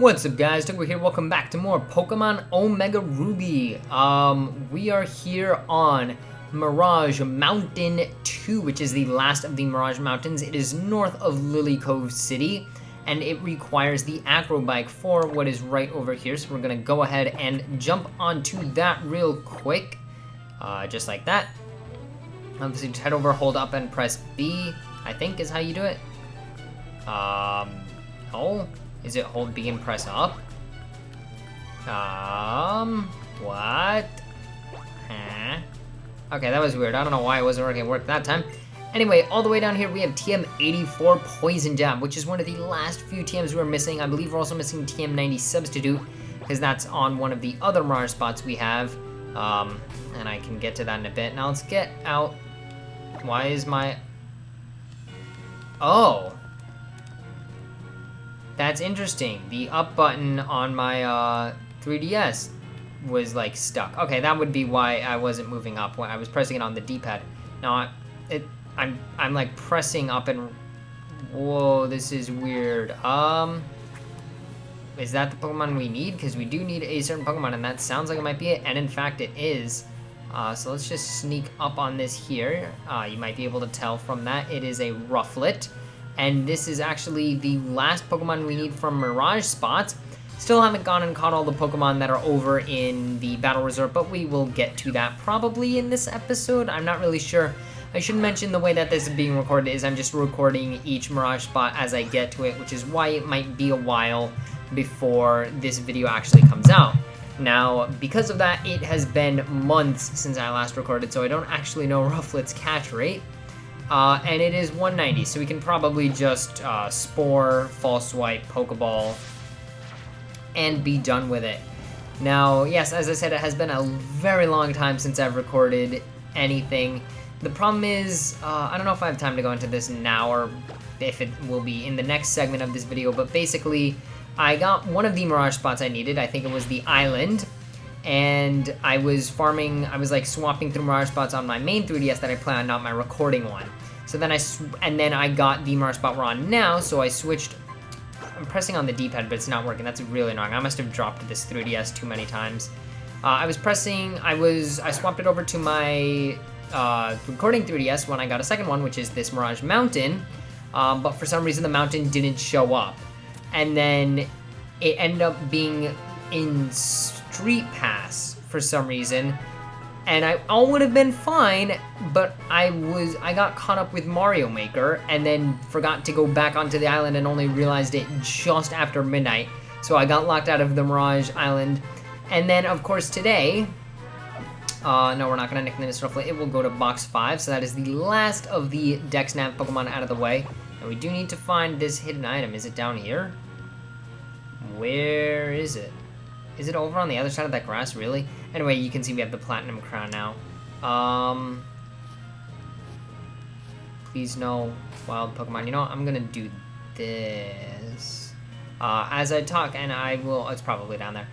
What's up guys, togawe here, welcome back to more Pokemon Omega Ruby. We are here on Mirage Mountain 2, which is the last of the Mirage Mountains. It is north of Lily Cove City, and it requires the Acro Bike for what is right over here. So we're gonna go ahead and jump onto that real quick, just like that. Obviously just head over, hold up and press B, I think is how you do it. Oh. Is it hold B and press up? What? Huh? Okay, that was weird. I don't know why it wasn't working. It worked that time. Anyway, all the way down here, we have TM84 Poison Jab, which is one of the last few TMs we're missing. I believe we're also missing TM90 Substitute, because that's on one of the other Mirage spots we have. And I can get to that in a bit. Now let's get out. Why is my... Oh. That's interesting. The up button on my 3DS was like stuck. Okay, that would be why I wasn't moving up when I was pressing it on the D-pad. Now I'm like pressing up and whoa, this is weird. Is that the Pokemon we need? Because we do need a certain Pokemon, and that sounds like it might be it, and in fact it is. So let's just sneak up on this here. You might be able to tell from that it is a Rufflet. And this is actually the last Pokemon we need from Mirage spots. Still haven't gone and caught all the Pokemon that are over in the Battle Resort, but we will get to that probably in this episode. I'm not really sure. I should mention the way that this is being recorded is I'm just recording each Mirage spot as I get to it, which is why it might be a while before this video actually comes out. Now, because of that, it has been months since I last recorded, so I don't actually know Rufflet's catch rate. And it is 190, so we can probably just Spore, False Swipe, Pokeball, and be done with it. Now, yes, as I said, it has been a very long time since I've recorded anything. The problem is, I don't know if I have time to go into this now or if it will be in the next segment of this video, but basically, I got one of the Mirage spots I needed. I think it was the island. And I was farming, I was like swapping through Mirage spots on my main 3DS that I play on, not my recording one. So then I got the Mirage spot we're on now, so I switched. I'm pressing on the D-pad, but it's not working. That's really annoying. I must have dropped this 3DS too many times. I swapped it over to my recording 3DS when I got a second one, which is this Mirage Mountain. But for some reason, the mountain didn't show up. And then it ended up being in Street Pass for some reason, and all would have been fine, but I got caught up with Mario Maker and then forgot to go back onto the island and only realized it just after midnight, so I got locked out of the Mirage Island. And then of course today, no, we're not gonna nickname this Rufflet, it will go to box 5, so that is the last of the Dexnav Pokemon out of the way, and we do need to find this hidden item. Is it down here? Where is it? Is it over on the other side of that grass, really? Anyway, you can see we have the Platinum Crown now. Please no wild Pokemon. You know what? I'm gonna do this. As I talk, and I will... It's probably down there.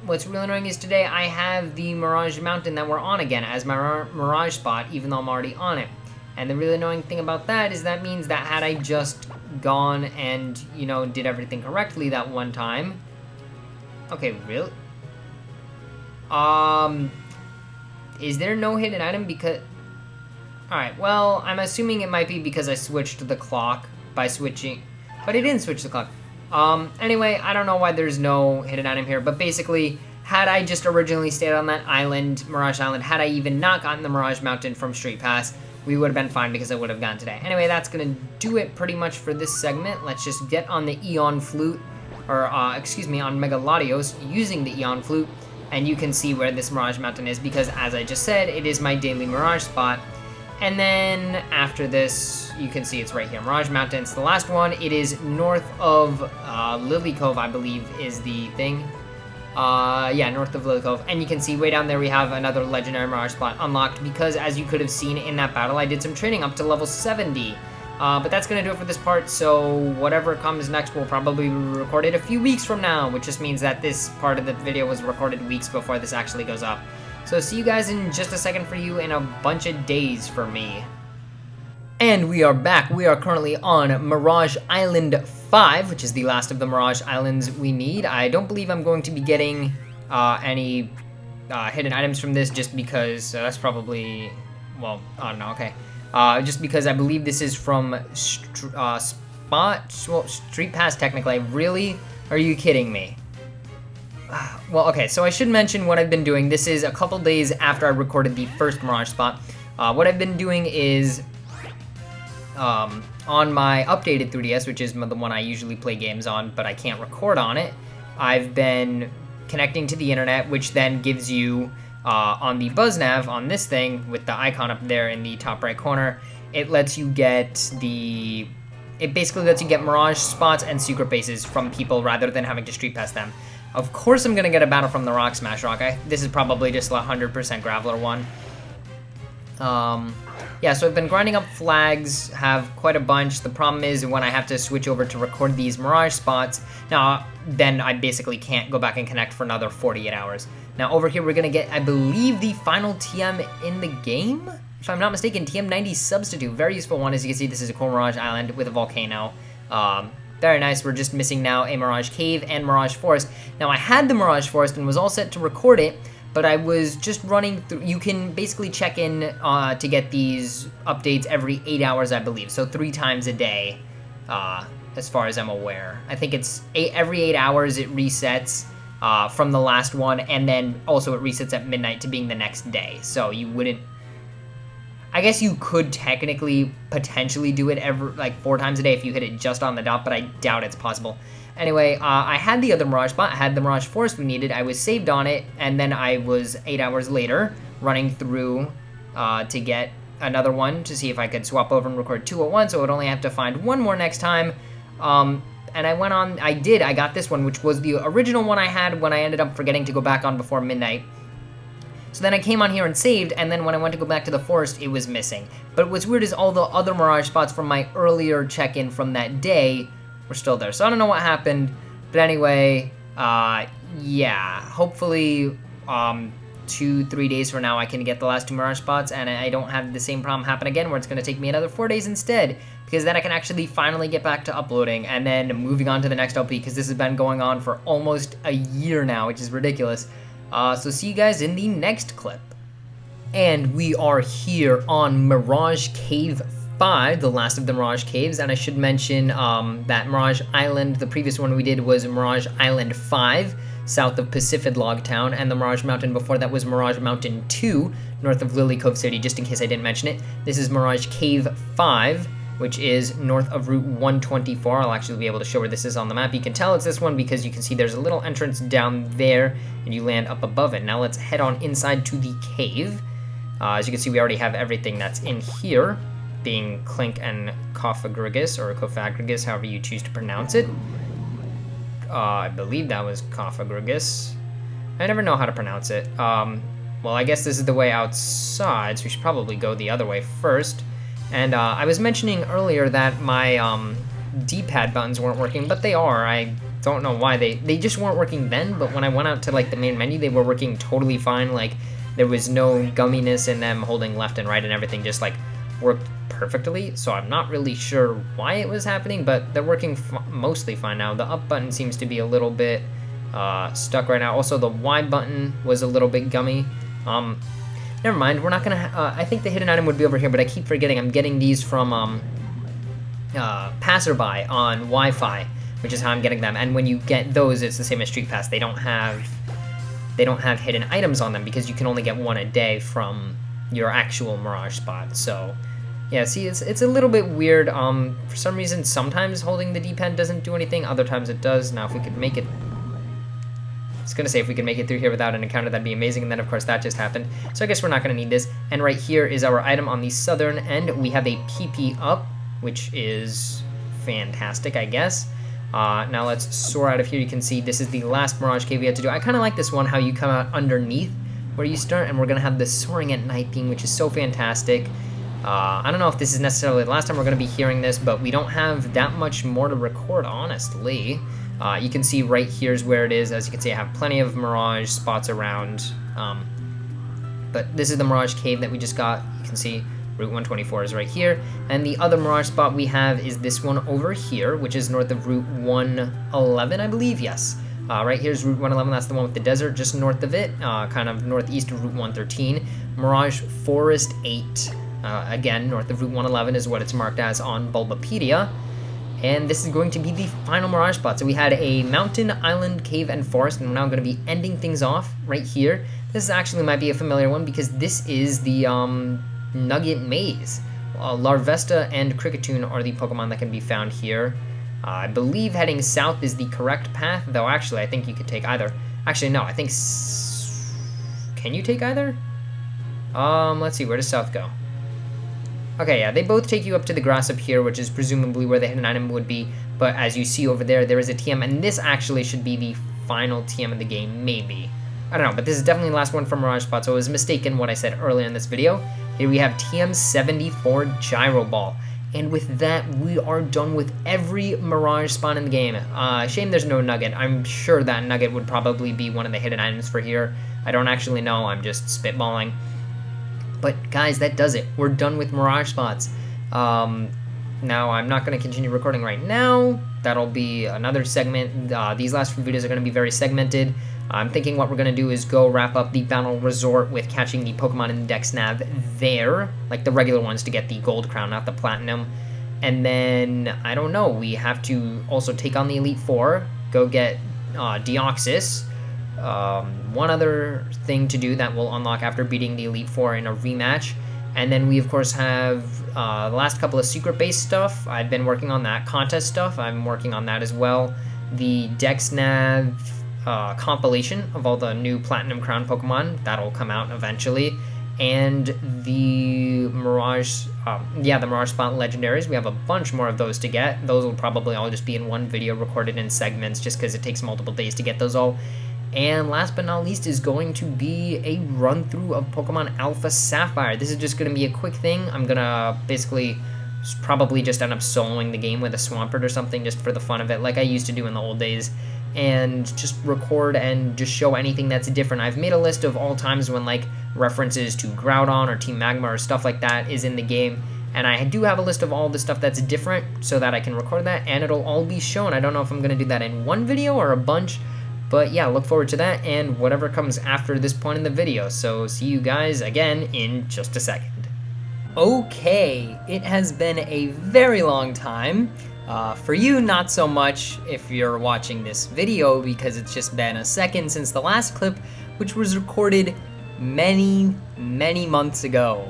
What's really annoying is today I have the Mirage Mountain that we're on again as my Mirage spot, even though I'm already on it. And the really annoying thing about that is that means that had I just gone and, you know, did everything correctly that one time... Okay, really? Is there no hidden item because... Alright, well, I'm assuming it might be because I switched the clock by switching... But I didn't switch the clock. Anyway, I don't know why there's no hidden item here, but basically, had I just originally stayed on that island, Mirage Island, had I even not gotten the Mirage Mountain from Street Pass, we would have been fine because I would have gone today. Anyway, that's gonna do it pretty much for this segment. Let's just get on the Eon Flute. Or, excuse me, on Mega Latios using the Eon Flute, and you can see where this Mirage Mountain is because, as I just said, it is my daily Mirage spot. And then, after this, you can see it's right here, Mirage Mountain. It's the last one. It is north of Lily Cove, I believe, is the thing. Yeah, north of Lily Cove. And you can see way down there we have another legendary Mirage spot unlocked because, as you could have seen in that battle, I did some training up to level 70. But that's going to do it for this part, so whatever comes next will probably be recorded a few weeks from now, which just means that this part of the video was recorded weeks before this actually goes up. So see you guys in just a second for you and a bunch of days for me. And we are back. We are currently on Mirage Island 5, which is the last of the Mirage Islands we need. I don't believe I'm going to be getting any hidden items from this just because that's probably, well, I don't know, okay. Just because I believe this is from Street Pass technically. Really? Are you kidding me? Well, okay, so I should mention what I've been doing. This is a couple days after I recorded the first Mirage spot. What I've been doing is on my updated 3DS, which is the one I usually play games on, but I can't record on it, I've been connecting to the internet, which then gives you, on the BuzzNav, on this thing, with the icon up there in the top right corner, it lets you get it basically lets you get Mirage spots and secret bases from people rather than having to Street Pass them. Of course I'm gonna get a battle from the Rock Smash Rock. This is probably just a 100% Graveler one. Yeah, so I've been grinding up flags, have quite a bunch. The problem is when I have to switch over to record these Mirage spots, now then I basically can't go back and connect for another 48 hours. Now over here we're gonna get, I believe, the final TM in the game? If I'm not mistaken, TM90 Substitute. Very useful one. As you can see, this is a cool Mirage Island with a volcano. Very nice. We're just missing now a Mirage Cave and Mirage Forest. Now I had the Mirage Forest and was all set to record it, but I was just running through. You can basically check in to get these updates every 8 hours, I believe. So 3 times a day, as far as I'm aware. I think it's every 8 hours it resets from the last one, and then also it resets at midnight to being the next day. So you wouldn't. I guess you could technically potentially do it like 4 times a day if you hit it just on the dot, but I doubt it's possible. Anyway, I had the other Mirage spot, I had the Mirage Forest we needed, I was saved on it, and then I was 8 hours later running through to get another one to see if I could swap over and record 2 at once, so I would only have to find one more next time. And I went on, I got this one, which was the original one I had when I ended up forgetting to go back on before midnight. So then I came on here and saved, and then when I went to go back to the forest, it was missing. But what's weird is all the other Mirage spots from my earlier check-in from that day were still there. So I don't know what happened, but anyway, yeah, hopefully 2-3 days from now I can get the last 2 Mirage spots, and I don't have the same problem happen again where it's going to take me another 4 days instead, because then I can actually finally get back to uploading and then moving on to the next LP, because this has been going on for almost a year now, which is ridiculous. So see you guys in the next clip. And we are here on Mirage Cave 5, the last of the Mirage Caves, and I should mention that Mirage Island, the previous one we did was Mirage Island 5, south of Pacific Log Town, and the Mirage Mountain before that was Mirage Mountain 2, north of Lily Cove City, just in case I didn't mention it. This is Mirage Cave 5, which is north of Route 124. I'll actually be able to show where this is on the map. You can tell it's this one because you can see there's a little entrance down there, and you land up above it. Now let's head on inside to the cave. As you can see, we already have everything that's in here, being Clink and Cophagrigus, or Cophagrigus, however you choose to pronounce it. I believe that was Cophagrigus. I never know how to pronounce it. Well, I guess this is the way outside, so we should probably go the other way first. And I was mentioning earlier that my D-pad buttons weren't working, but they are. I don't know why. They just weren't working then, but when I went out to like the main menu, they were working totally fine. Like there was no gumminess in them holding left and right, and everything just like worked perfectly. So I'm not really sure why it was happening, but they're working mostly fine now. The up button seems to be a little bit stuck right now. Also, the Y button was a little bit gummy. Never mind, we're not gonna, I think the hidden item would be over here, but I keep forgetting I'm getting these from, Passerby on Wi-Fi, which is how I'm getting them, and when you get those, it's the same as Street Pass. They don't have hidden items on them, because you can only get 1 a day from your actual Mirage spot, so, yeah, see, it's a little bit weird. For some reason, sometimes holding the D-pad doesn't do anything, other times it does. Now, if we could make it, I was gonna say if we could make it through here without an encounter, that'd be amazing, and then of course that just happened. So I guess we're not gonna need this. And right here is our item on the southern end. We have a PP up, which is fantastic, I guess. Now let's soar out of here. You can see this is the last Mirage Cave we had to do. I kind of like this one, how you come out underneath where you start, and we're gonna have the soaring at night theme, which is so fantastic. I don't know if this is necessarily the last time we're gonna be hearing this, but we don't have that much more to record, honestly. You can see right here's where it is. As you can see, I have plenty of Mirage spots around. But this is the Mirage Cave that we just got. You can see Route 124 is right here. And the other Mirage spot we have is this one over here, which is north of Route 111, I believe. Yes. Right here's Route 111. That's the one with the desert just north of it, kind of northeast of Route 113. Mirage Forest 8, again, north of Route 111 is what it's marked as on Bulbapedia. And this is going to be the final Mirage spot. So we had a mountain, island, cave, and forest, and we're now going to be ending things off right here. This actually might be a familiar one because this is the Nugget Maze. Larvesta and Kricketune are the Pokemon that can be found here. I believe heading south is the correct path, though actually I think you could take either. Actually, no, I think... Can you take either? Let's see, where does south go? Okay, yeah, they both take you up to the grass up here, which is presumably where the hidden item would be, but as you see over there, there is a TM, and this actually should be the final TM in the game, maybe. I don't know, but this is definitely the last one from Mirage Spot, so I was mistaken what I said earlier in this video. Here we have TM74 Gyro Ball, and with that, we are done with every Mirage Spot in the game. Shame there's no Nugget. I'm sure that Nugget would probably be one of the hidden items for here. I don't actually know, I'm just spitballing. But guys, that does it. We're done with Mirage Spots. Now, I'm not going to continue recording right now. That'll be another segment. These last few videos are going to be very segmented. I'm thinking what we're going to do is go wrap up the Battle Resort with catching the Pokemon in the Dex Nav there. Like the regular ones to get the Gold Crown, not the Platinum. And then, I don't know, we have to also take on the Elite Four. Go get Deoxys. One other thing to do that will unlock after beating the Elite Four in a rematch. And then we, of course, have the last couple of secret-based stuff. I've been working on that. Contest stuff, I'm working on that as well. The Dex Nav compilation of all the new Platinum Crown Pokemon. That'll come out eventually. And the Mirage, the Mirage Spot Legendaries. We have a bunch more of those to get. Those will probably all just be in one video recorded in segments just because it takes multiple days to get those all. And last but not least is going to be a run-through of Pokemon Alpha Sapphire. This is just going to be a quick thing. I'm going to basically probably just end up soloing the game with a Swampert or something just for the fun of it, like I used to do in the old days, and just record and just show anything that's different. I've made a list of all times when like references to Groudon or Team Magma or stuff like that is in the game, and I do have a list of all the stuff that's different so that I can record that, and it'll all be shown. I don't know if I'm going to do that in one video or a bunch, but yeah, look forward to that and whatever comes after this point in the video. So see you guys again in just a second. Okay, it has been a very long time. For you, not so much if you're watching this video because it's just been a second since the last clip, which was recorded many months ago.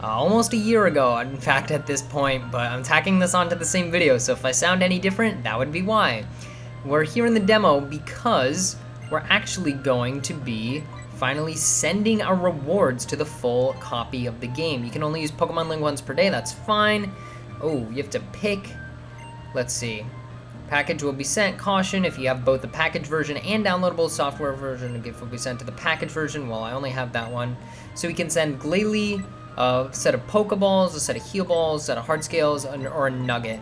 Almost a year ago, in fact, at this point, but I'm tacking this onto the same video, so if I sound any different, that would be why. We're here in the demo because we're actually going to be finally sending our rewards to the full copy of the game. You can only use Pokemon Link once per day, that's fine. Oh, you have to pick, let's see. Package will be sent, caution, if you have both the package version and downloadable software version, the gift will be sent to the package version. Well, I only have that one. So we can send Glalie, a set of Pokeballs, a set of Heal Balls, a set of Heart Scales, or a Nugget.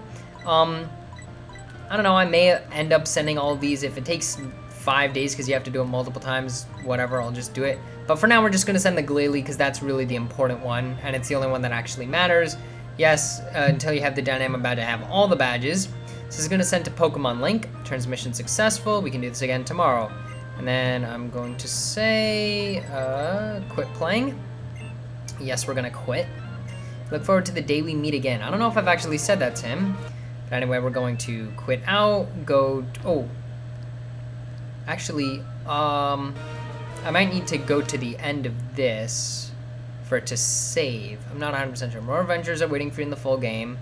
I don't know, I may end up sending all of these if it takes 5 days because you have to do it multiple times, whatever, I'll just do it. But for now, we're just going to send the Glalie because that's really the important one, and it's the only one that actually matters. Yes, until you have the Dynamo badge to have all the badges. This is going to send to Pokemon Link. Transmission successful. We can do this again tomorrow. And then I'm going to say, quit playing. Yes, we're going to quit. Look forward to the day we meet again. I don't know if I've actually said that to him. But anyway, we're going to quit out, actually, I might need to go to the end of this for it to save. I'm not 100% sure. More adventures are waiting for you in the full game.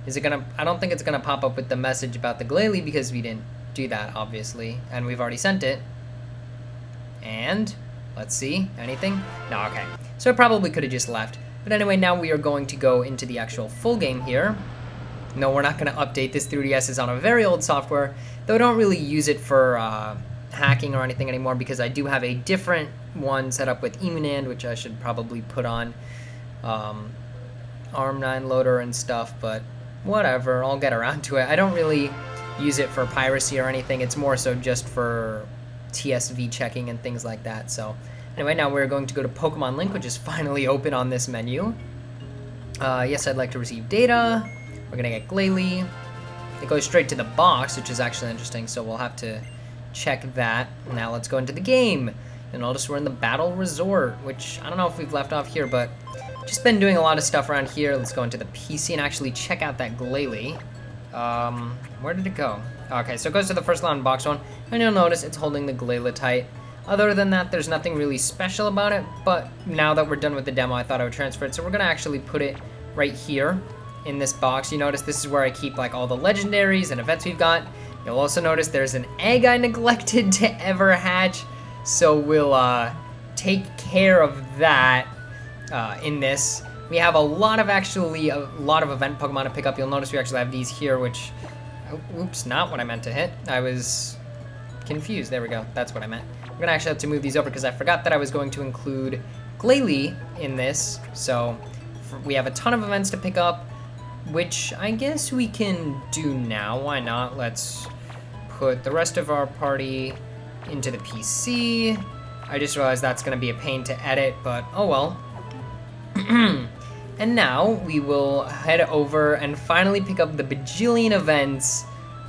Is it gonna, I don't think it's gonna pop up with the message about the Glalie because we didn't do that, obviously, and we've already sent it. And, let's see, anything? No, okay. So I probably could have just left. But anyway, now we are going to go into the actual full game here. No, we're not going to update this. 3DS is on a very old software, though I don't really use it for hacking or anything anymore because I do have a different one set up with Emunand, which I should probably put on ARM9 loader and stuff, but whatever, I'll get around to it. I don't really use it for piracy or anything. It's more so just for TSV checking and things like that. So anyway, now we're going to go to Pokemon Link, which is finally open on this menu. Yes, I'd like to receive data. We're gonna get Glalie. It goes straight to the box, which is actually interesting, so we'll have to check that. Now let's go into the game. You'll notice we're in the Battle Resort, which I don't know if we've left off here, but just been doing a lot of stuff around here. Let's go into the PC and actually check out that Glalie. Where did it go? Okay, so it goes to the first line box one, and you'll notice it's holding the Glalie. Other than that, there's nothing really special about it, but now that we're done with the demo, I thought I would transfer it. So we're gonna actually put it right here in this box. You notice this is where I keep like all the legendaries and events we've got. You'll also notice there's an egg I neglected to ever hatch, so we'll take care of that in this. We have a lot of event Pokemon to pick up. You'll notice we actually have these here, which, oops, not what I meant to hit. I was confused. There we go. That's what I meant. We're gonna actually have to move these over because I forgot that I was going to include Glalie in this. So we have a ton of events to pick up, which I guess we can do now. Why not? Let's put the rest of our party into the PC. I just realized that's gonna be a pain to edit, but oh well. And now we will head over and finally pick up the bajillion events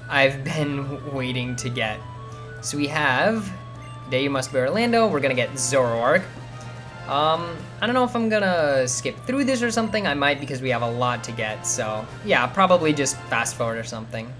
I've been waiting to get. So we have Day You Must Be Orlando. We're gonna get Zoroark. I don't know if I'm gonna skip through this or something. I might because we have a lot to get. So yeah, probably just fast forward or something.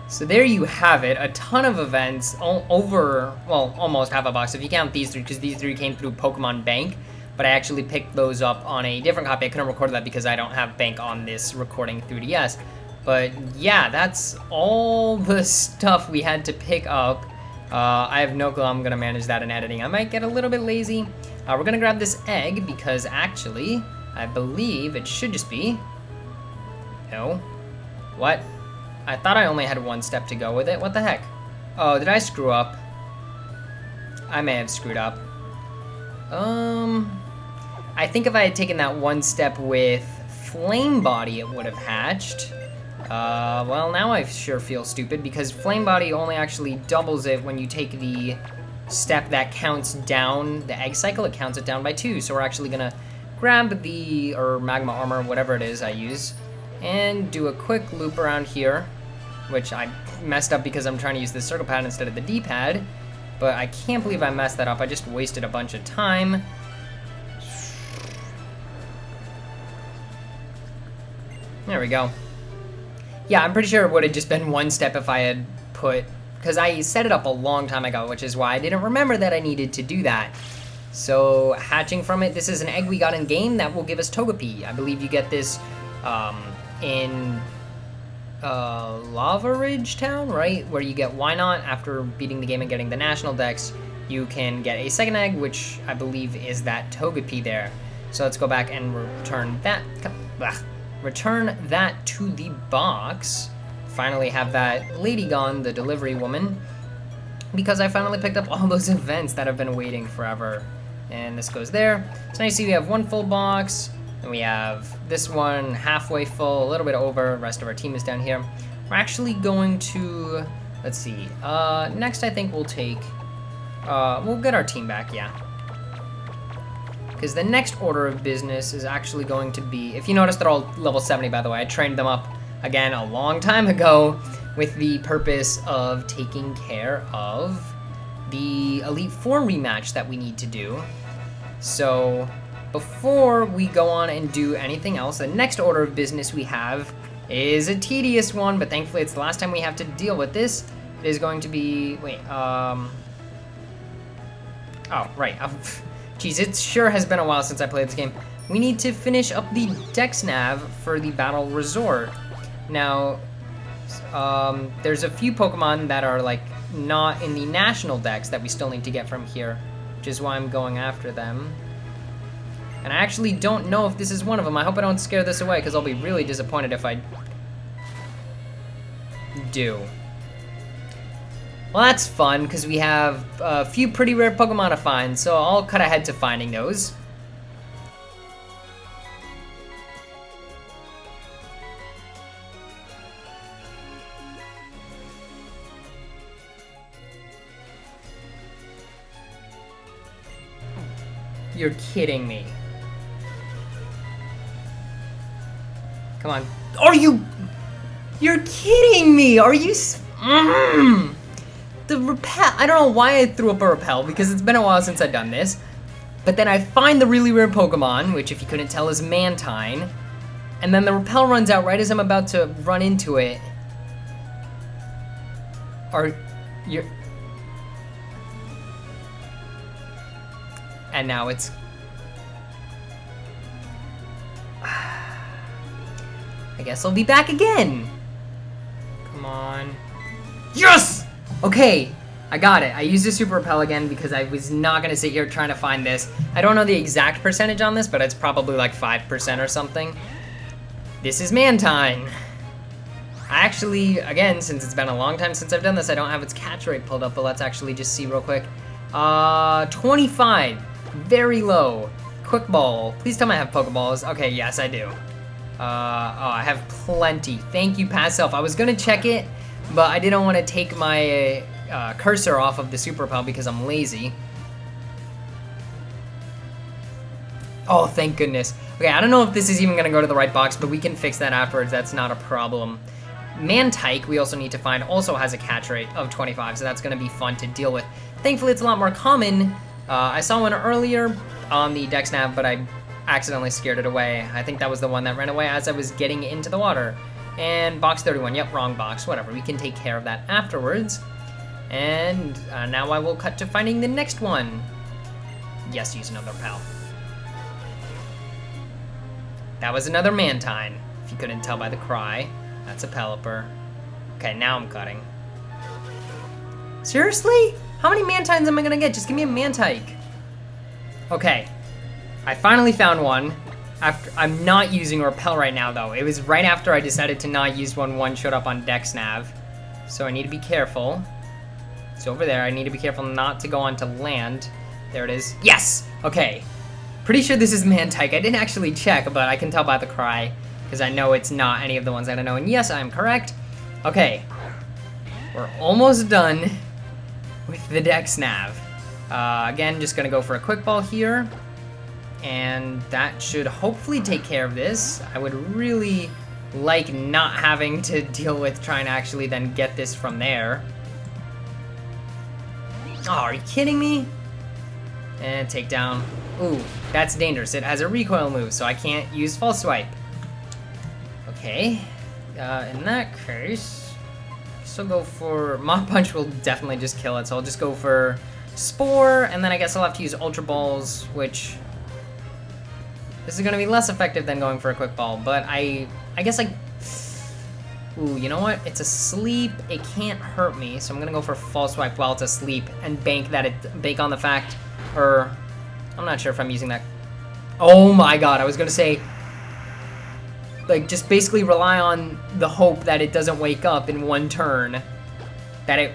So there you have it, a ton of events, almost half a box if you count these three, because these three came through Pokemon Bank, but I actually picked those up on a different copy. I couldn't record that because I don't have Bank on this recording through DS. But yeah, that's all the stuff we had to pick up. I have no clue how I'm gonna manage that in editing. I might get a little bit lazy. We're gonna grab this egg because actually, I believe it should just be, no, what? I thought I only had one step to go with it. What the heck? Oh, did I screw up? I may have screwed up. I think if I had taken that one step with Flame Body, it would have hatched. Well, now I sure feel stupid because Flame Body only actually doubles it when you take the step that counts down the egg cycle. It counts it down by 2. So we're actually gonna grab the, or Magma Armor, whatever it is I use, and do a quick loop around here, which I messed up because I'm trying to use the circle pad instead of the D-pad, but I can't believe I messed that up. I just wasted a bunch of time. There we go. Yeah, I'm pretty sure it would have just been one step if I had put, because I set it up a long time ago, which is why I didn't remember that I needed to do that. So hatching from it, this is an egg we got in game that will give us Togepi. I believe you get this in Lava Ridge Town, right? Where you get Why Not after beating the game and getting the National Dex. You can get a second egg, which I believe is that Togepi there. So let's go back and return that. Return that to the box. Finally have that lady gone, the delivery woman, because I finally picked up all those events that have been waiting forever. And this goes there. So now you see we have one full box. And we have this one halfway full, a little bit over. The rest of our team is down here. We're actually going to, let's see. Next, I think we'll take, we'll get our team back, yeah. Because the next order of business is actually going to be, if you notice, they're all level 70, by the way. I trained them up again a long time ago with the purpose of taking care of the Elite Four rematch that we need to do. So before we go on and do anything else, the next order of business we have is a tedious one, but thankfully it's the last time we have to deal with this. It is going to be, wait, oh, right. Geez, it sure has been a while since I played this game. we need to finish up the Dex Nav for the Battle Resort. Now, there's a few Pokemon that are like not in the National Dex that we still need to get from here, which is why I'm going after them. And I actually don't know if this is one of them. I hope I don't scare this away, because I'll be really disappointed if I do. Well, that's fun, because we have a few pretty rare Pokemon to find, so I'll cut ahead to finding those. You're kidding me. Come on. Are you? You're kidding me. Are you? The repel. I don't know why I threw up a repel, because it's been a while since I've done this. But then I find the really rare Pokemon, which if you couldn't tell is Mantine. And then the repel runs out right as I'm about to run into it. And now it's... I guess I'll be back again. Come on. Yes! Okay, I got it. I used a super repel again because I was not gonna sit here trying to find this. I don't know the exact percentage on this, but it's probably like 5% or something. This is Mantine. Actually, again, since it's been a long time since I've done this, I don't have its catch rate pulled up, but let's actually just see real quick. 25. Very low. Quick Ball. Please tell me I have Pokeballs. Okay, yes, I do. Oh, I have plenty. Thank you, past self. I was gonna check it, but I didn't want to take my cursor off of the Super Repel because I'm lazy. Oh, thank goodness. Okay, I don't know if this is even gonna go to the right box, but we can fix that afterwards. That's not a problem. Mantike, we also need to find, also has a catch rate of 25, so that's gonna be fun to deal with. Thankfully, it's a lot more common. I saw one earlier on the Dex Nav, but I accidentally scared it away. I think that was the one that ran away as I was getting into the water. And box 31, yep, wrong box, whatever. We can take care of that afterwards. And now I will cut to finding the next one. Yes, use another Repel. That was another Mantine, if you couldn't tell by the cry. That's a Pelipper. Okay, now I'm cutting. Seriously? How many Mantines am I gonna get? Just give me a Mantike. Okay, I finally found one. I'm not using a Repel right now, though. It was right after I decided to not use one showed up on Dex Nav. So I need to be careful. It's over there. I need to be careful not to go onto land. There it is. Yes! Okay. Pretty sure this is Mantike. I didn't actually check, but I can tell by the cry, because I know it's not any of the ones that I know. And yes, I'm correct. Okay. We're almost done with the Dex Nav. Again, just gonna go for a quick ball here. And that should hopefully take care of this. I would really like not having to deal with trying to actually then get this from there. Oh, are you kidding me? And take down. Ooh, that's dangerous. It has a recoil move, so I can't use False Swipe. Okay. In that case, so go for... Mach Punch will definitely just kill it, so I'll just go for Spore, and then I guess I'll have to use Ultra Balls, which... This is gonna be less effective than going for a quick ball, but I guess I... Ooh, you know what? It's asleep. It can't hurt me, so I'm gonna go for False Swipe while it's asleep and bank on the fact, or I'm not sure if I'm using that. Oh my god! I was gonna say, like, just basically rely on the hope that it doesn't wake up in one turn, that it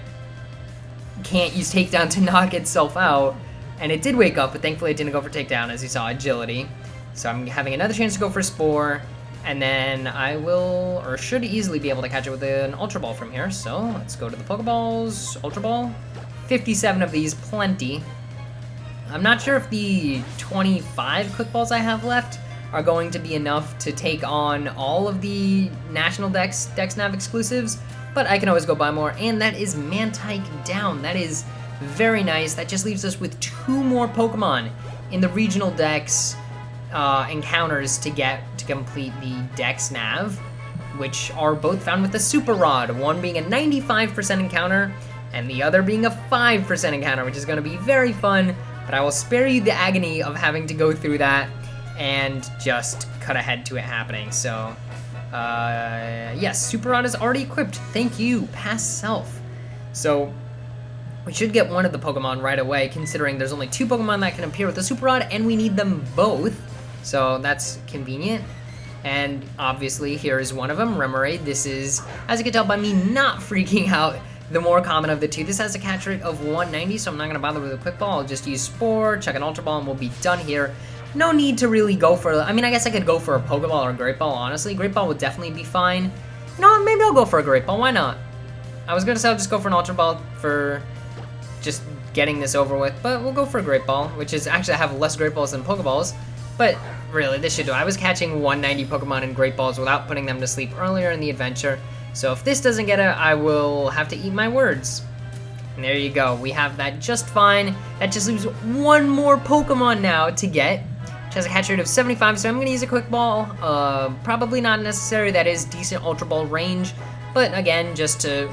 can't use Takedown to knock itself out, and it did wake up, but thankfully it didn't go for Takedown, as you saw, Agility. So I'm having another chance to go for Spore, and then I will, or should easily be able to catch it with an Ultra Ball from here. So let's go to the Pokeballs, Ultra Ball. 57 of these, plenty. I'm not sure if the 25 Quick Balls I have left are going to be enough to take on all of the National Dex Nav exclusives, but I can always go buy more, and that is Mantike down. That is very nice. That just leaves us with 2 more Pokemon in the regional Dex encounters to complete the Dex Nav, which are both found with the Super Rod, one being a 95% encounter and the other being a 5% encounter, which is going to be very fun, but I will spare you the agony of having to go through that and just cut ahead to it happening. So, yes, Super Rod is already equipped. Thank you, past self. So, we should get one of the Pokemon right away, considering there's only 2 Pokemon that can appear with the Super Rod, and we need them both. So, that's convenient. And obviously, here is one of them, Remoraid. This is, as you can tell by me not freaking out, the more common of the two. This has a catch rate of 190, so I'm not going to bother with a Quick Ball. I'll just use Spore, check an Ultra Ball, and we'll be done here. No need to really go for, I mean, I guess I could go for a Pokeball or a Great Ball, honestly. Great Ball would definitely be fine. You know what, maybe I'll go for a Great Ball, why not? I was going to say I'll just go for an Ultra Ball for just getting this over with, but we'll go for a Great Ball, which is actually I have less Great Balls than Pokeballs. But really, this should do. I was catching 190 Pokemon in Great Balls without putting them to sleep earlier in the adventure. So if this doesn't get it, I will have to eat my words. And there you go. We have that just fine. That just leaves one more Pokemon now to get, which has a catch rate of 75. So I'm going to use a Quick Ball. Probably not necessary. That is decent Ultra Ball range. But again, just to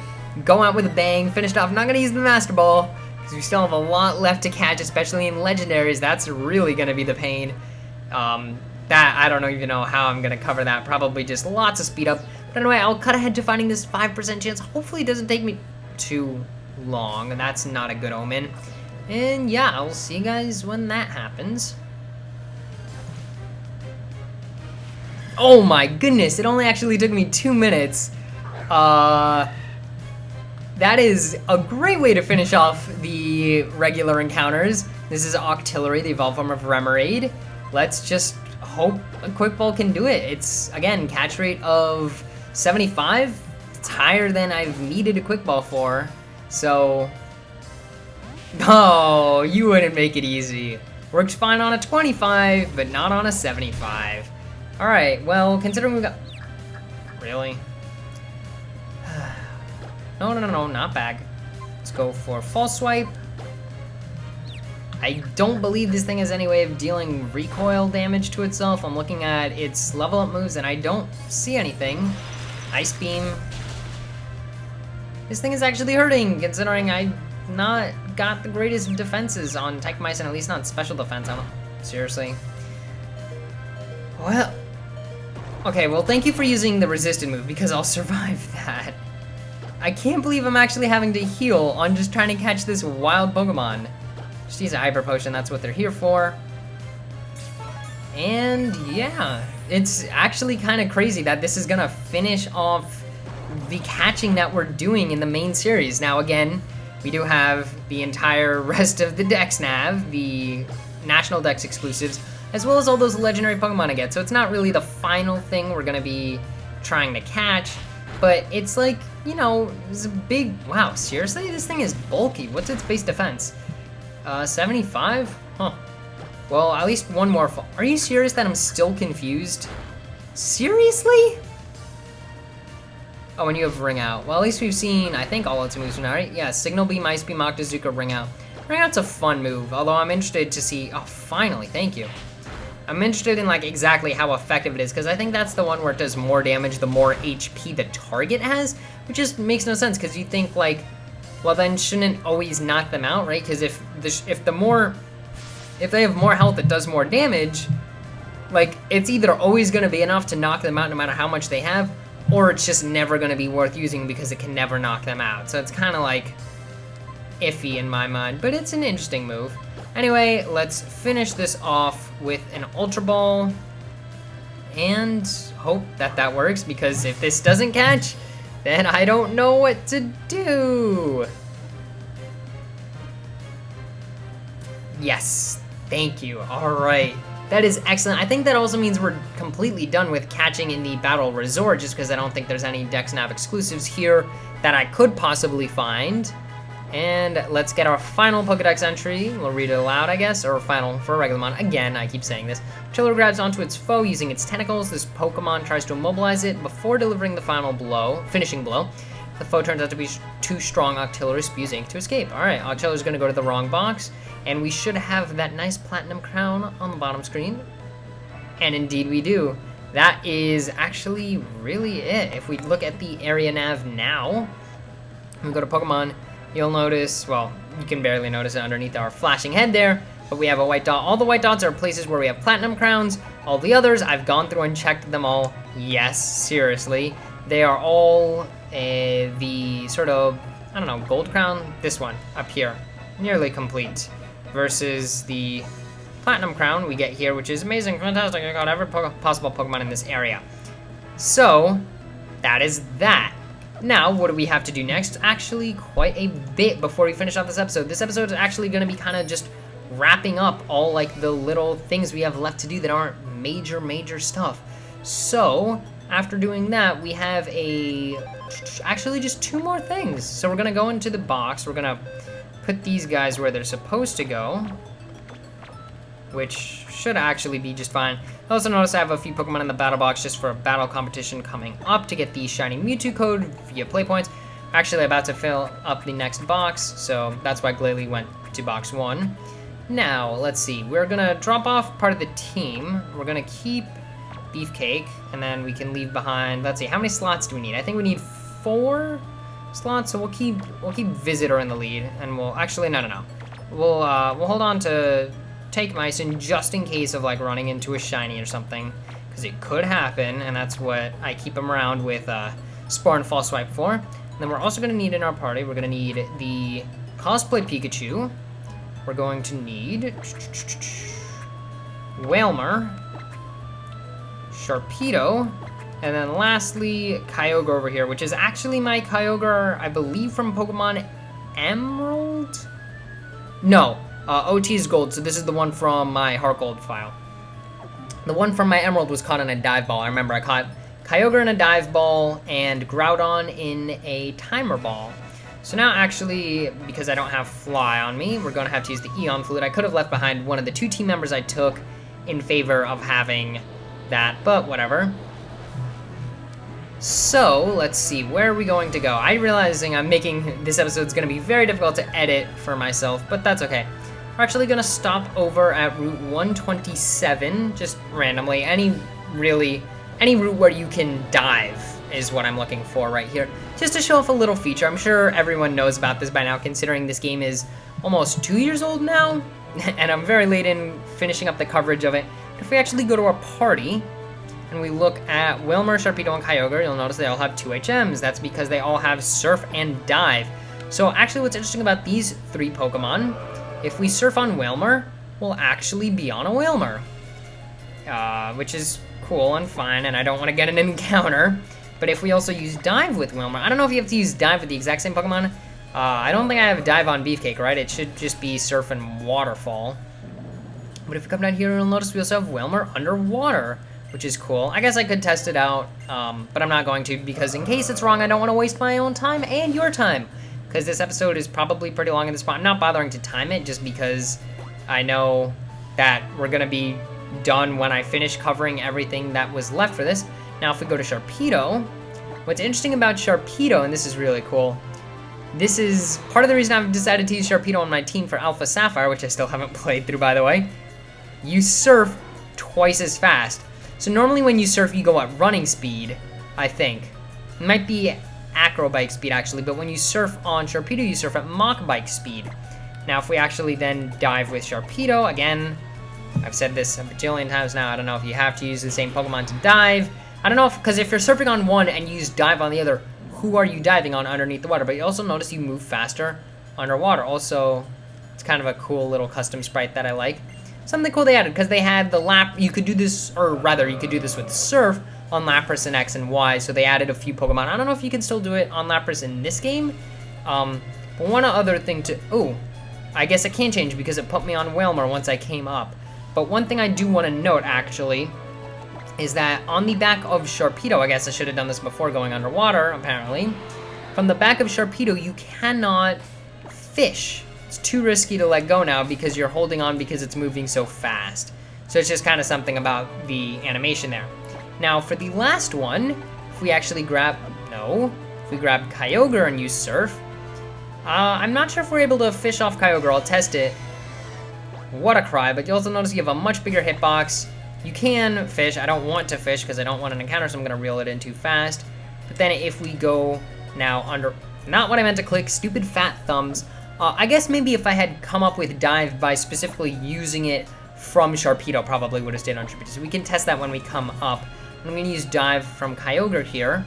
go out with a bang, finished off. I'm not going to use the Master Ball because we still have a lot left to catch, especially in Legendaries. That's really going to be the pain. That I don't even know how I'm gonna cover that. Probably just lots of speed up. But anyway, I'll cut ahead to finding this 5% chance. Hopefully it doesn't take me too long, and that's not a good omen. And yeah, I'll see you guys when that happens. Oh my goodness, it only actually took me 2 minutes. That is a great way to finish off the regular encounters. This is Octillery, the evolved form of Remoraid. Let's just hope a Quick Ball can do it. It's, again, catch rate of 75. It's higher than I've needed a Quick Ball for. So, oh, you wouldn't make it easy. Works fine on a 25, but not on a 75. All right, well, considering we got... Really? No, not bag. Let's go for False Swipe. I don't believe this thing has any way of dealing recoil damage to itself. I'm looking at its level up moves and I don't see anything. Ice Beam. This thing is actually hurting considering I not got the greatest defenses on Tychemycin, at least not special defense. I don't, seriously. Well, okay, well thank you for using the resisted move because I'll survive that. I can't believe I'm actually having to heal on just trying to catch this wild Pokemon. Just use a Hyper Potion, that's what they're here for. And yeah, it's actually kind of crazy that this is gonna finish off the catching that we're doing in the main series. Now again, we do have the entire rest of the Dex Nav, the National Dex exclusives, as well as all those legendary Pokemon I get. So it's not really the final thing we're gonna be trying to catch, but it's like, you know, it's a big, wow, seriously? This thing is bulky. What's its base defense? 75? Huh. Well, at least one more fall. Are you serious that I'm still confused? Seriously? Oh, and you have Ring Out. Well, at least we've seen, I think, all its moves now, right? Yeah, Signal Beam, Ice Beam, Octazooka, Ring Out. Ring Out's a fun move, although I'm interested to see... Oh, finally, thank you. I'm interested in, like, exactly how effective it is, because I think that's the one where it does more damage the more HP the target has, which just makes no sense, because you think, like, well, then shouldn't it always knock them out, right? Because if they have more health, it does more damage, like, it's either always going to be enough to knock them out no matter how much they have, or it's just never going to be worth using because it can never knock them out. So it's kind of, like, iffy in my mind, but it's an interesting move. Anyway, let's finish this off with an Ultra Ball and hope that that works, because if this doesn't catch, then I don't know what to do. Yes, thank you. All right, that is excellent. I think that also means we're completely done with catching in the Battle Resort, just because I don't think there's any Dex Nav exclusives here that I could possibly find. And let's get our final Pokedex entry. We'll read it aloud, I guess, or final for a regular mon. Again, I keep saying this. Chiller grabs onto its foe using its tentacles. This Pokemon tries to immobilize it before delivering the final blow, finishing blow. The foe turns out to be too strong. Octillery spews ink to escape. All right, Octillery's going to go to the wrong box, and we should have that nice platinum crown on the bottom screen. And indeed we do. That is actually really it. If we look at the area nav now, we go to Pokemon. You'll notice, well, you can barely notice it underneath our flashing head there, but we have a white dot. All the white dots are places where we have platinum crowns. All the others, I've gone through and checked them all. Yes, seriously. They are all the sort of, I don't know, gold crown? This one, up here. Nearly complete. Versus the platinum crown we get here, which is amazing, fantastic. I got every possible Pokemon in this area. So, that is that. Now, what do we have to do next? Actually, quite a bit before we finish off this episode. This episode is actually going to be kind of just wrapping up all, like, the little things we have left to do that aren't major stuff. So, after doing that, we have actually just 2 more things. So we're going to go into the box. We're going to put these guys where they're supposed to go, which should actually be just fine. Also notice I have a few Pokemon in the battle box just for a battle competition coming up to get the shiny Mewtwo code via play points. Actually, I'm about to fill up the next box, so that's why Glalie went to box 1. Now, let's see. We're gonna drop off part of the team. We're gonna keep Beefcake, and then we can leave behind. Let's see. How many slots do we need? I think we need 4 slots, so we'll keep Visitor in the lead, and we'll actually no. We'll hold on to Take Mycin just in case of like running into a shiny or something, because it could happen, and that's what I keep them around with Spore and False Swipe for. And then we're also going to need in our party, we're going to need the Cosplay Pikachu. We're going to need Wailmer, Sharpedo, and then lastly Kyogre over here, which is actually my Kyogre, I believe, from Pokemon Emerald? No. OT is gold, so this is the one from my Heart Gold file. The one from my Emerald was caught in a dive ball. I remember I caught Kyogre in a dive ball and Groudon in a timer ball. So now actually, because I don't have Fly on me, we're going to have to use the Eon Flute. I could have left behind one of the 2 team members I took in favor of having that, but whatever. So, let's see, where are we going to go? I'm realizing I'm making this episode's going to be very difficult to edit for myself, but that's okay. We're actually going to stop over at Route 127, just randomly. Any route where you can dive is what I'm looking for right here. Just to show off a little feature. I'm sure everyone knows about this by now, considering this game is almost 2 years old now, and I'm very late in finishing up the coverage of it. But if we actually go to our party, and we look at Wailmer, Sharpedo, and Kyogre, you'll notice they all have 2 HMs. That's because they all have Surf and Dive. So actually what's interesting about these 3 Pokemon, if we Surf on Wailmer, we'll actually be on a Wailmer. Which is cool and fine, and I don't want to get an encounter. But if we also use Dive with Wailmer, I don't know if you have to use Dive with the exact same Pokemon. I don't think I have Dive on Beefcake, right? It should just be Surf and Waterfall. But if we come down here, you'll notice we also have Wailmer underwater, which is cool. I guess I could test it out, but I'm not going to, because in case it's wrong, I don't want to waste my own time and your time, because this episode is probably pretty long at this point. I'm not bothering to time it, just because I know that we're going to be done when I finish covering everything that was left for this. Now, if we go to Sharpedo, what's interesting about Sharpedo, and this is really cool, this is part of the reason I've decided to use Sharpedo on my team for Alpha Sapphire, which I still haven't played through, by the way. You surf twice as fast. So normally when you surf, you go at running speed, I think. It might be acrobike speed, actually, but when you surf on Sharpedo, you surf at Mach Bike speed. Now, if we actually then dive with Sharpedo, again, I've said this a bajillion times now, I don't know if you have to use the same Pokemon to dive. I don't know if, because if you're surfing on one and you use dive on the other, who are you diving on underneath the water? But you also notice you move faster underwater. Also, it's kind of a cool little custom sprite that I like. Something cool they added, because they had the lap, you could do this, or rather, you could do this with Surf on Lapras in X and Y, so they added a few Pokemon. I don't know if you can still do it on Lapras in this game, but one other thing to, oh, I guess it can change because it put me on Wailmer once I came up. But one thing I do want to note, actually, is that on the back of Sharpedo, I guess I should have done this before going underwater, apparently, from the back of Sharpedo, you cannot fish. It's too risky to let go now because you're holding on because it's moving so fast. So it's just kind of something about the animation there. Now, for the last one, if we actually grab, if we grab Kyogre and use Surf, I'm not sure if we're able to fish off Kyogre. I'll test it. What a cry, but you also notice you have a much bigger hitbox. You can fish. I don't want to fish because I don't want an encounter, so I'm going to reel it in too fast. But then if we go now under, not what I meant to click, stupid fat thumbs, I guess maybe if I had come up with Dive by specifically using it from Sharpedo, probably would have stayed on Sharpedo. So we can test that when we come up. I'm going to use Dive from Kyogre here.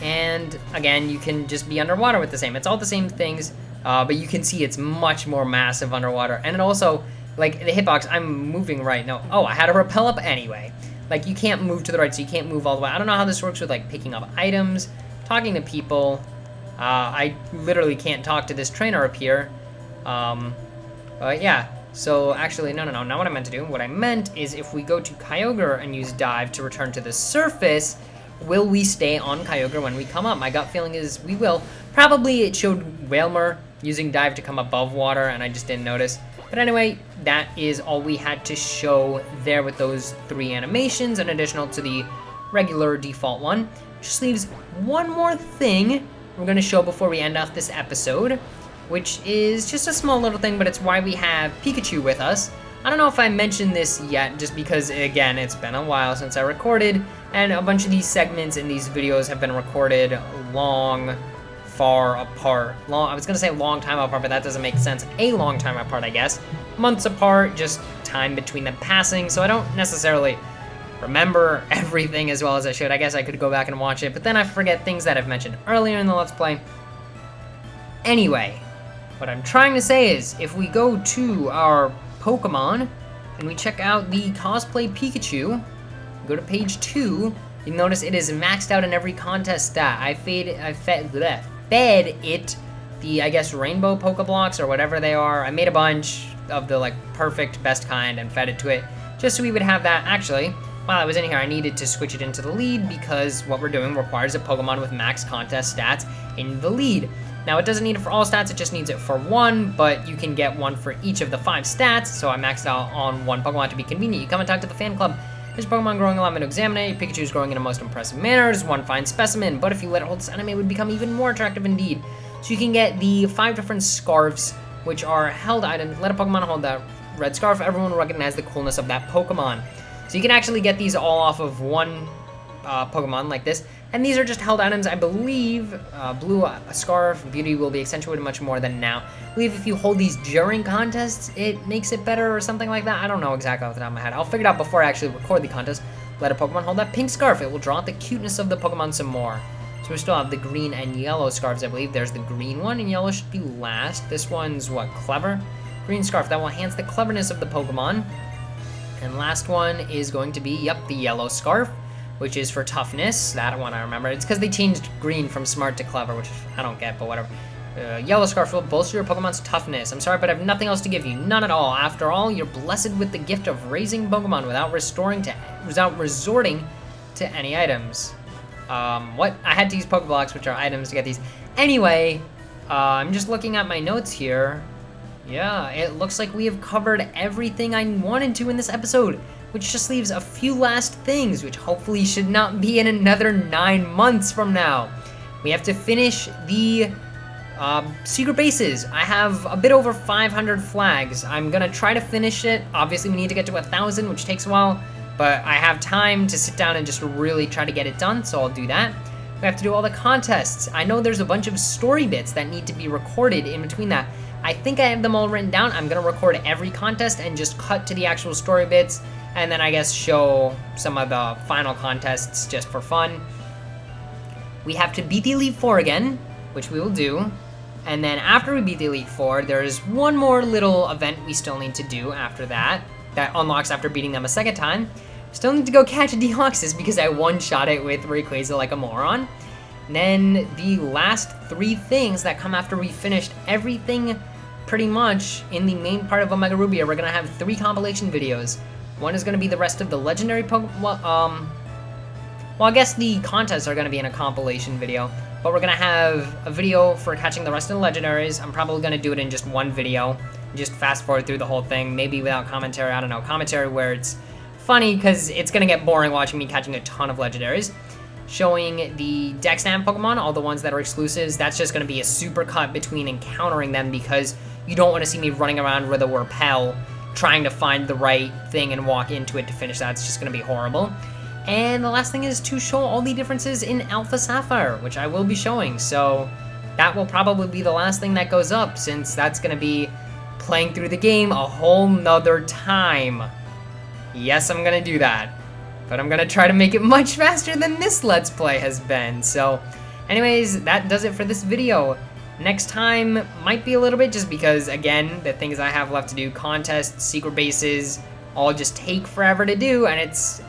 And again, you can just be underwater with the same. It's all the same things, but you can see it's much more massive underwater. And it also, like the hitbox, I'm moving right now. Oh, I had to repel up anyway. Like you can't move to the right, so you can't move all the way. I don't know how this works with like picking up items, talking to people. I literally can't talk to this trainer up here. Yeah. So actually, no, not what I meant to do. What I meant is if we go to Kyogre and use Dive to return to the surface, will we stay on Kyogre when we come up? My gut feeling is we will. Probably it showed Wailmer using Dive to come above water, and I just didn't notice. But anyway, that is all we had to show there with those 3 animations, and additional to the regular default one. Just leaves one more thing we're going to show before we end off this episode, which is just a small little thing, but it's why we have Pikachu with us. I don't know if I mentioned this yet, just because, again, it's been a while since I recorded, and a bunch of these segments in these videos have been recorded far apart. I was going to say long time apart, but that doesn't make sense. A long time apart, I guess. Months apart, just time between them passing, so I don't necessarily remember everything as well as I should. I guess I could go back and watch it, but then I forget things that I've mentioned earlier in the Let's Play. Anyway, what I'm trying to say is, if we go to our Pokemon and we check out the cosplay Pikachu, go to page 2, you notice it is maxed out in every contest stat. I fed it the, I guess, rainbow Pokeblocks or whatever they are. I made a bunch of the like perfect best kind and fed it to it just so we would have that. Actually, while I was in here, I needed to switch it into the lead because what we're doing requires a Pokemon with max contest stats in the lead. Now, it doesn't need it for all stats, it just needs it for 1, but you can get 1 for each of the 5 stats, so I maxed out on 1 Pokemon to be convenient. You come and talk to the fan club. There's Pokemon growing, allow me to examine it. Your Pikachu is growing in a most impressive manner. There's 1 fine specimen, but if you let it hold this anime, it would become even more attractive indeed. So you can get the 5 different scarves, which are held items. Let a Pokemon hold that red scarf. Everyone will recognize the coolness of that Pokemon. So you can actually get these all off of 1 Pokemon like this. And these are just held items, I believe. Blue, a scarf, beauty will be accentuated much more than now. I believe if you hold these during contests, it makes it better or something like that. I don't know exactly off the top of my head. I'll figure it out before I actually record the contest. Let a Pokemon hold that pink scarf. It will draw out the cuteness of the Pokemon some more. So we still have the green and yellow scarves, I believe. There's the green one, and yellow should be last. This one's, what, clever? Green scarf, that will enhance the cleverness of the Pokemon. And last one is going to be, yep, the yellow scarf, which is for toughness. That one I remember. It's because they changed green from smart to clever, which I don't get, but whatever. Yellow scarf will bolster your Pokemon's toughness. I'm sorry, but I have nothing else to give you. None at all. After all, you're blessed with the gift of raising Pokemon without resorting to any items. What? I had to use Pokeblocks, which are items, to get these. Anyway, I'm just looking at my notes here. Yeah, it looks like we have covered everything I wanted to in this episode, which just leaves a few last things, which hopefully should not be in another 9 months from now. We have to finish the secret bases. I have a bit over 500 flags. I'm gonna try to finish it. Obviously, we need to get to 1,000, which takes a while, but I have time to sit down and just really try to get it done, so I'll do that. We have to do all the contests. I know there's a bunch of story bits that need to be recorded in between that. I think I have them all written down. I'm gonna record every contest and just cut to the actual story bits, and then I guess show some of the final contests just for fun. We have to beat the Elite Four again, which we will do. And then after we beat the Elite Four, there's one more little event we still need to do after that. That unlocks after beating them a second time. Still need to go catch a Deoxys because I one-shot it with Rayquaza like a moron. And then the last 3 things that come after we finished everything pretty much in the main part of Omega Ruby, we're gonna have 3 compilation videos. One is gonna be the rest of the legendary Pokemon. Well, I guess the contests are gonna be in a compilation video, but we're gonna have a video for catching the rest of the legendaries. I'm probably gonna do it in just one video, just fast forward through the whole thing, maybe without commentary. I don't know, commentary where it's funny because it's gonna get boring watching me catching a ton of legendaries. Showing the Dex Stamp Pokemon, all the ones that are exclusives. That's just gonna be a super cut between encountering them because you don't want to see me running around with a Repel trying to find the right thing and walk into it to finish that. It's just gonna be horrible. And the last thing is to show all the differences in Alpha Sapphire, which I will be showing. So that will probably be the last thing that goes up, since that's going to be playing through the game a whole nother time. Yes, I'm going to do that. But I'm going to try to make it much faster than this Let's Play has been. So, anyways, that does it for this video. Next time might be a little bit, just because, again, the things I have left to do, contests, secret bases, all just take forever to do, and it's...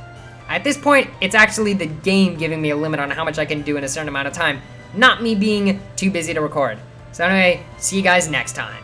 At this point, it's actually the game giving me a limit on how much I can do in a certain amount of time, not me being too busy to record. So anyway, see you guys next time.